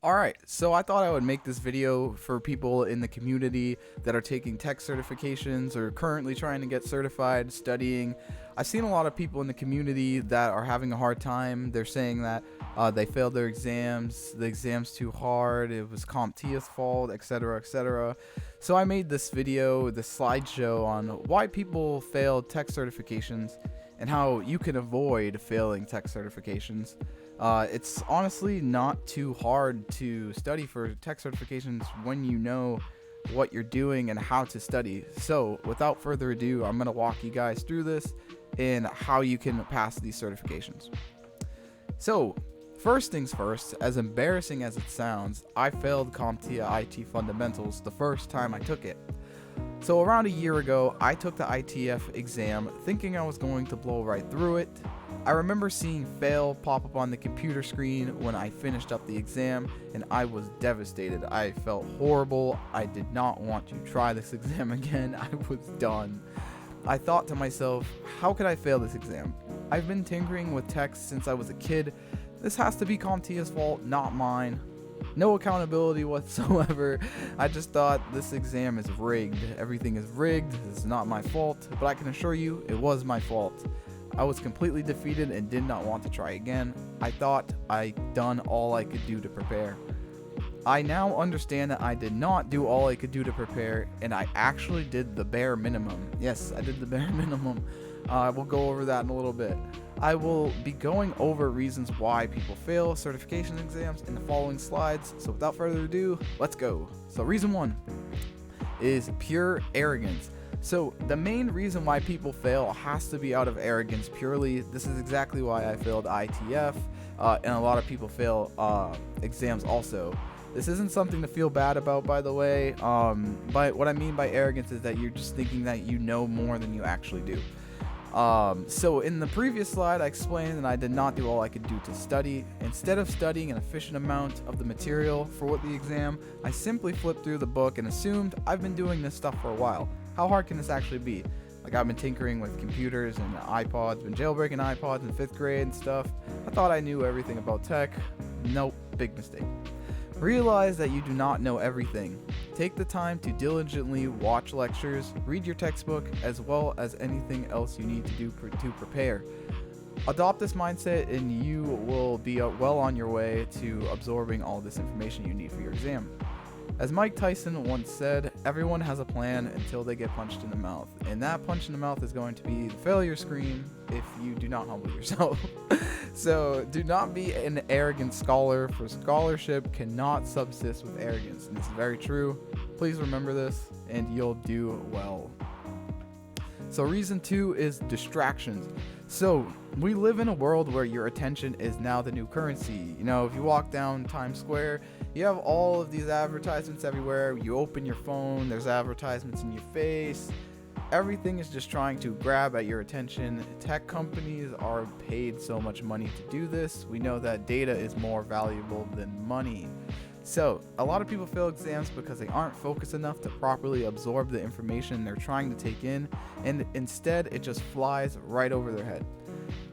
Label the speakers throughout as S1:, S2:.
S1: Alright, so I thought I would make this video for people in the community that are taking tech certifications or currently trying to get certified, studying. I've seen a lot of people in the community that are having a hard time. They're saying that they failed their exams, the exam's too hard, it was CompTIA's fault, etc., etc. So I made this video, this slideshow on why people fail tech certifications and how you can avoid failing tech certifications. It's honestly not too hard to study for tech certifications when you know what you're doing and how to study. So without further ado, I'm going to walk you guys through this and how you can pass these certifications. So first things first, as embarrassing as it sounds, I failed CompTIA IT Fundamentals the first time I took it. So around a year ago, I took the ITF exam thinking I was going to blow right through it. I remember seeing fail pop up on the computer screen when I finished up the exam, and I was devastated. I felt horrible. I did not want to try this exam again. I was done. I thought to myself, how could I fail this exam? I've been tinkering with tech since I was a kid. This has to be CompTIA's fault, not mine. No accountability whatsoever. I just thought this exam is rigged. Everything is rigged. It's not my fault, but I can assure you it was my fault. I was completely defeated and did not want to try again. I thought I'd done all I could do to prepare. I now understand that I did not do all I could do to prepare, and I actually did the bare minimum. Yes, I did the bare minimum. We'll go over that in a little bit. I will be going over reasons why people fail certification exams in the following slides. So without further ado, let's go. So reason one is pure arrogance. So the main reason why people fail has to be out of arrogance purely. This is exactly why I failed ITF, and a lot of people fail exams also. This isn't something to feel bad about, by the way, but what I mean by arrogance is that you're just thinking that you know more than you actually do. So in the previous slide, I explained that I did not do all I could do to study. Instead of studying an efficient amount of the material for the exam, I simply flipped through the book and assumed I've been doing this stuff for a while. How hard can this actually be? Like, I've been tinkering with computers and iPods, been jailbreaking iPods in 5th grade and stuff. I thought I knew everything about tech. Nope, big mistake. Realize that you do not know everything. Take the time to diligently watch lectures, read your textbook, as well as anything else you need to do to prepare. Adopt this mindset and you will be well on your way to absorbing all this information you need for your exam. As Mike Tyson once said, everyone has a plan until they get punched in the mouth, and that punch in the mouth is going to be the failure scream if you do not humble yourself. So do not be an arrogant scholar, for scholarship cannot subsist with arrogance, and this is very true. Please remember this and you'll do well. So reason two is distractions. So we live in a world where your attention is now the new currency. You know, if you walk down Times Square, you have all of these advertisements everywhere. You open your phone, there's advertisements in your face. Everything is just trying to grab at your attention. Tech companies are paid so much money to do this. We know that data is more valuable than money. So a lot of people fail exams because they aren't focused enough to properly absorb the information they're trying to take in, and instead it just flies right over their head.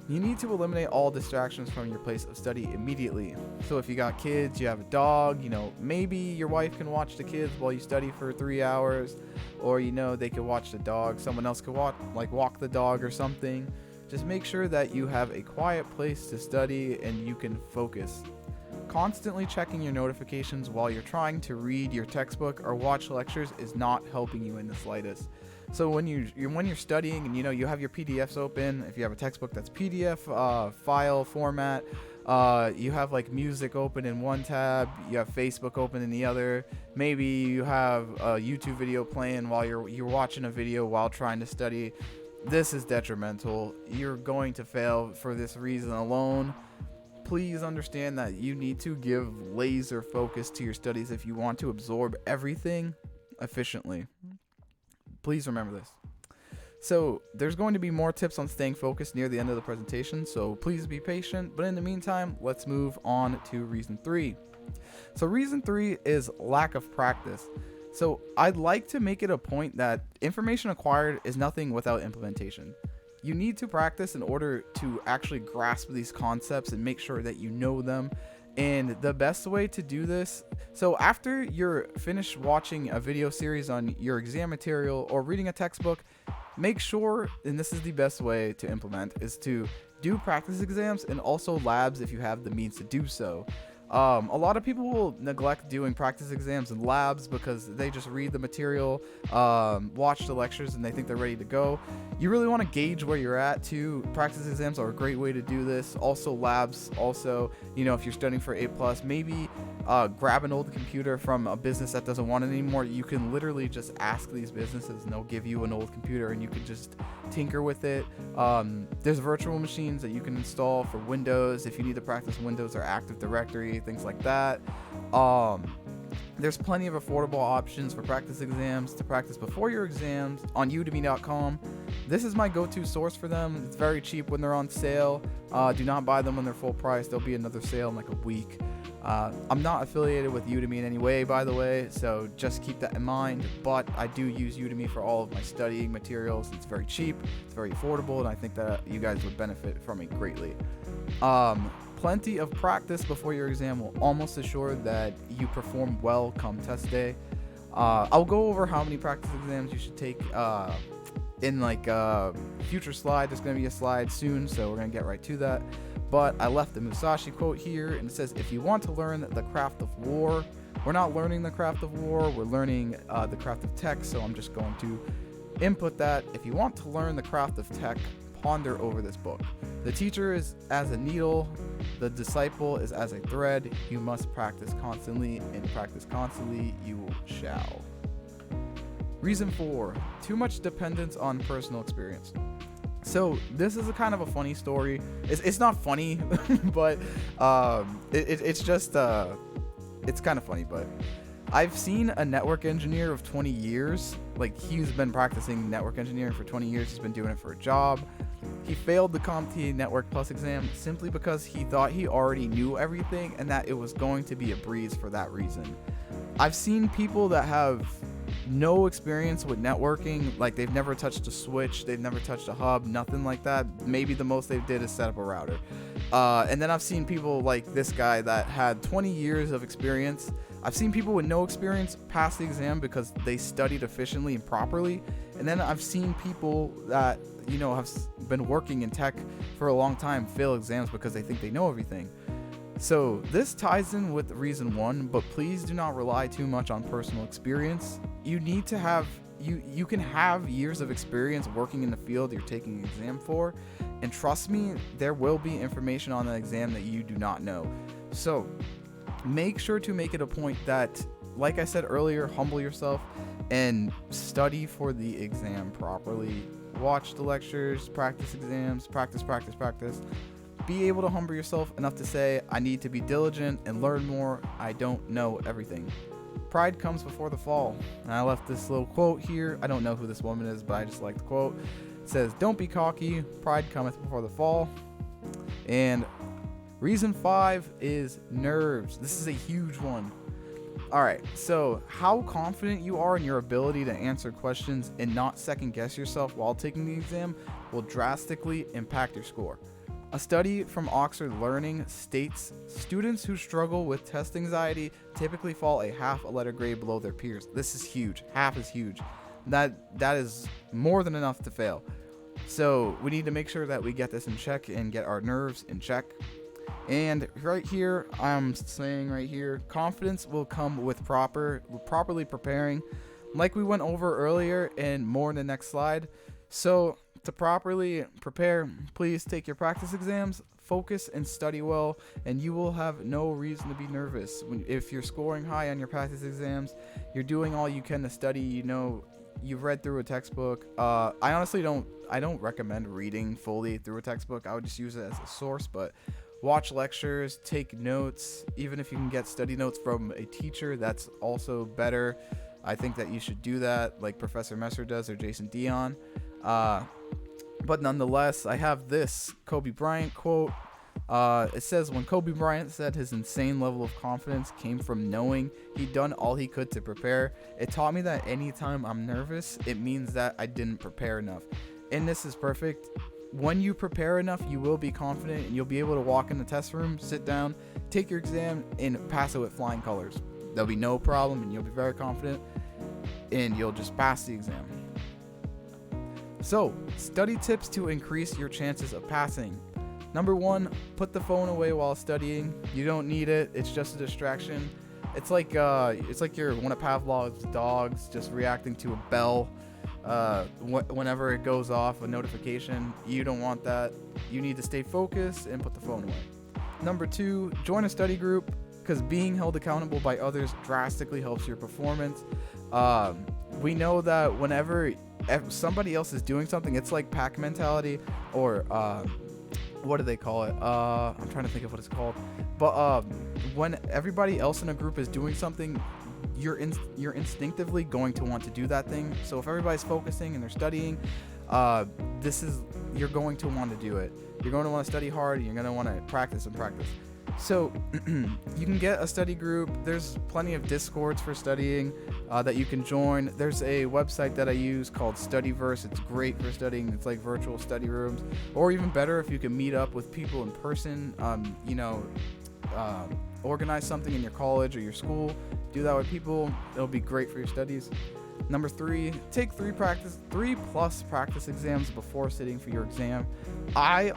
S1: You need to eliminate all distractions from your place of study immediately. So if you got kids, you have a dog, maybe your wife can watch the kids while you study for 3 hours, or they could watch the dog. Someone else could walk the dog or something. Just make sure that you have a quiet place to study and you can focus. Constantly checking your notifications while you're trying to read your textbook or watch lectures is not helping you in the slightest. So when you're studying and you have your PDFs open, if you have a textbook that's PDF file format, you have like music open in one tab, you have Facebook open in the other, maybe you have a YouTube video playing while you're watching a video while trying to study. This is detrimental. You're going to fail for this reason alone. Please understand that you need to give laser focus to your studies if you want to absorb everything efficiently. Please remember this. So there's going to be more tips on staying focused near the end of the presentation, so please be patient. But in the meantime, let's move on to reason three. So reason three is lack of practice. So I'd like to make it a point that information acquired is nothing without implementation. You need to practice in order to actually grasp these concepts and make sure that you know them And the best way to do this, so after you're finished watching a video series on your exam material or reading a textbook, make sure, and this is the best way to implement, is to do practice exams and also labs if you have the means to do so. A lot of people will neglect doing practice exams and labs because they just read the material, watch the lectures, and they think they're ready to go. You really want to gauge where you're at too. Practice exams are a great way to do this. Also labs, also, if you're studying for A+, maybe grab an old computer from a business that doesn't want it anymore. You can literally just ask these businesses and they'll give you an old computer and you can just tinker with it. There's virtual machines that you can install for Windows if you need to practice Windows or Active Directory, things like that. There's plenty of affordable options for practice exams to practice before your exams on udemy.com. This is my go-to source for them. It's very cheap when they're on sale. Do not buy them when they're full price. There'll be another sale in like a week. I'm not affiliated with Udemy in any way, by the way, so just keep that in mind. But I do use Udemy for all of my studying materials. It's very cheap, it's very affordable, and I think that you guys would benefit from it greatly. Plenty of practice before your exam will almost assure that you perform well come test day. I'll go over how many practice exams you should take in like a future slide. There's going to be a slide soon, so we're going to get right to that. But I left the Musashi quote here, and it says, if you want to learn the craft of war, we're not learning the craft of war, we're learning the craft of tech, so I'm just going to input that. If you want to learn the craft of tech, ponder over this book. The teacher is as a needle, the disciple is as a thread. You must practice constantly, and practice constantly you shall. Reason 4, too much dependence on personal experience. So this is a kind of a funny story. It's not funny, but it's just it's kind of funny. But I've seen a network engineer of 20 years. Like, he's been practicing network engineering for 20 years. He's been doing it for a job. He failed the CompTIA Network Plus exam simply because he thought he already knew everything and that it was going to be a breeze for that reason. I've seen people that have no experience with networking, like they've never touched a switch, they've never touched a hub, nothing like that. Maybe the most they did is set up a router. And then I've seen people like this guy that had 20 years of experience. I've seen people with no experience pass the exam because they studied efficiently and properly. And then I've seen people that, have been working in tech for a long time fail exams because they think they know everything. So this ties in with reason 1, but please do not rely too much on personal experience. You need to have, you can have years of experience working in the field you're taking an exam for, and trust me, there will be information on the exam that you do not know. So make sure to make it a point that, like I said earlier, humble yourself and study for the exam properly. Watch the lectures, practice exams, practice. Be able to humble yourself enough to say, I need to be diligent and learn more. I don't know everything. Pride comes before the fall. And I left this little quote here. I don't know who this woman is, but I just like the quote. It says, don't be cocky. Pride cometh before the fall. And reason 5 is nerves. This is a huge one. All right, so how confident you are in your ability to answer questions and not second guess yourself while taking the exam will drastically impact your score. A study from Oxford Learning states students who struggle with test anxiety typically fall a half a letter grade below their peers. This is huge. Half is huge. That is more than enough to fail. So we need to make sure that we get this in check and get our nerves in check. And right here, I'm saying right here, confidence will come with properly preparing, like we went over earlier and more in the next slide. So to properly prepare, please take your practice exams, focus and study well, and you will have no reason to be nervous. If you're scoring high on your practice exams, you're doing all you can to study, you've read through a textbook. I honestly don't recommend reading fully through a textbook. I would just use it as a source, but watch lectures, take notes. Even if you can get study notes from a teacher, that's also better. I think that you should do that, like Professor Messer does or Jason Dion. But nonetheless, I have this Kobe Bryant quote. It says, when Kobe Bryant said his insane level of confidence came from knowing he'd done all he could to prepare, it taught me that anytime I'm nervous, it means that I didn't prepare enough. And this is perfect. when you prepare enough, you will be confident and you'll be able to walk in the test room, sit down, take your exam, and pass it with flying colors. There'll be no problem, and you'll be very confident, and you'll just pass the exam. So, study tips to increase your chances of passing. Number 1, put the phone away while studying. You don't need it. It's just a distraction. It's like you're one of Pavlov's dogs just reacting to a bell. Whenever it goes off, a notification. You don't want that. You need to stay focused and put the phone away. Number 2, join a study group, because being held accountable by others drastically helps your performance. We know that whenever somebody else is doing something, it's like pack mentality, or what do they call it? I'm trying to think of what it's called. But when everybody else in a group is doing something, you're instinctively going to want to do that thing. So if everybody's focusing and they're studying, you're going to want to do it. You're going to want to study hard. You're going to want to practice and practice. So you can get a study group. There's plenty of Discords for studying that you can join. There's a website that I use called Studyverse. It's great for studying. It's like virtual study rooms. Or even better, if you can meet up with people in person, organize something in your college or your school. Do that with people. It'll be great for your studies. Number 3, take 3+ practice exams before sitting for your exam. I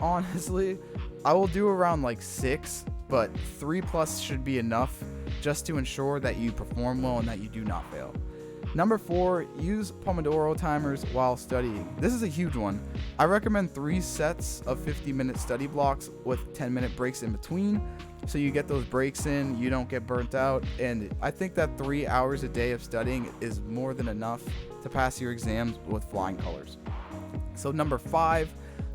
S1: will do around like 6, but 3+ should be enough just to ensure that you perform well and that you do not fail. Number 4, use Pomodoro timers while studying. This is a huge one. I recommend 3 sets of 50-minute study blocks with 10-minute breaks in between. So you get those breaks in, you don't get burnt out. And I think that 3 hours a day of studying is more than enough to pass your exams with flying colors. So number 5,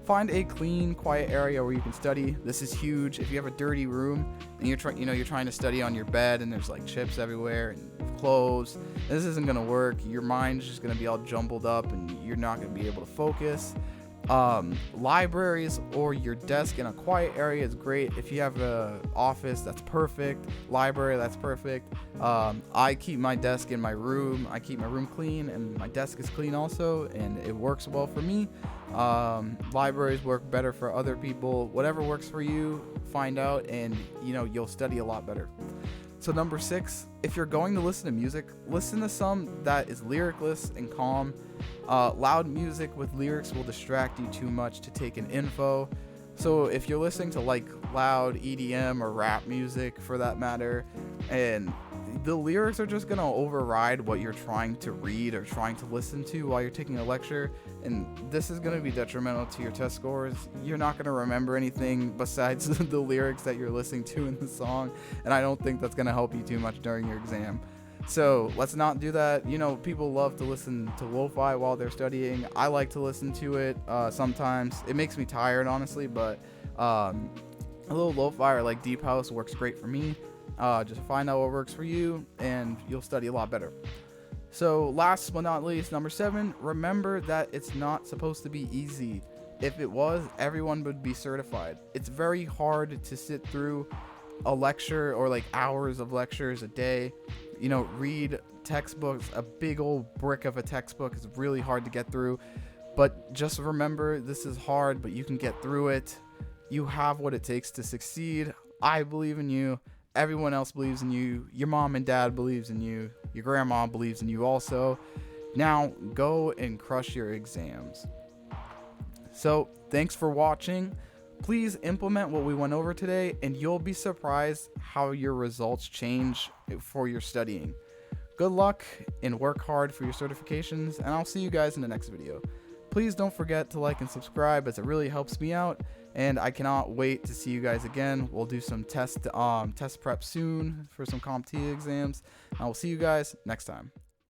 S1: find a clean, quiet area where you can study. This is huge. If you have a dirty room and you're trying to study on your bed and there's like chips everywhere and clothes, this isn't gonna work. Your mind's just gonna be all jumbled up and you're not gonna be able to focus. Libraries or your desk in a quiet area is great. If you have a office, that's perfect. Library, that's perfect. I keep my desk in my room. I keep my room clean and my desk is clean also, and it works well for me. Libraries work better for other people. Whatever works for you, find out, and you'll study a lot better. So number 6, if you're going to listen to music, listen to some that is lyricless and calm. Loud music with lyrics will distract you too much to take in info. So if you're listening to like loud EDM or rap music for that matter, and the lyrics are just going to override what you're trying to read or trying to listen to while you're taking a lecture, and this is going to be detrimental to your test scores. You're not going to remember anything besides the lyrics that you're listening to in the song, and I don't think that's going to help you too much during your exam. So let's not do that. People love to listen to lo-fi while they're studying. I like to listen to it sometimes. It makes me tired, honestly, but a little lo-fi or like deep house works great for me. Just find out what works for you and you'll study a lot better. So last but not least, number 7, remember that it's not supposed to be easy. If it was, everyone would be certified. It's very hard to sit through a lecture or like hours of lectures a day. Read textbooks. A big old brick of a textbook is really hard to get through. But just remember, this is hard, but you can get through it. You have what it takes to succeed. I believe in you. Everyone else believes in you. Your mom and dad believes in you. Your grandma believes in you also. Now go and crush your exams. So thanks for watching. Please implement what we went over today and you'll be surprised how your results change for your studying. Good luck and work hard for your certifications, and I'll see you guys in the next video. Please don't forget to like and subscribe, as it really helps me out, and I cannot wait to see you guys again. We'll do some test prep soon for some CompT exams. I will see you guys next time.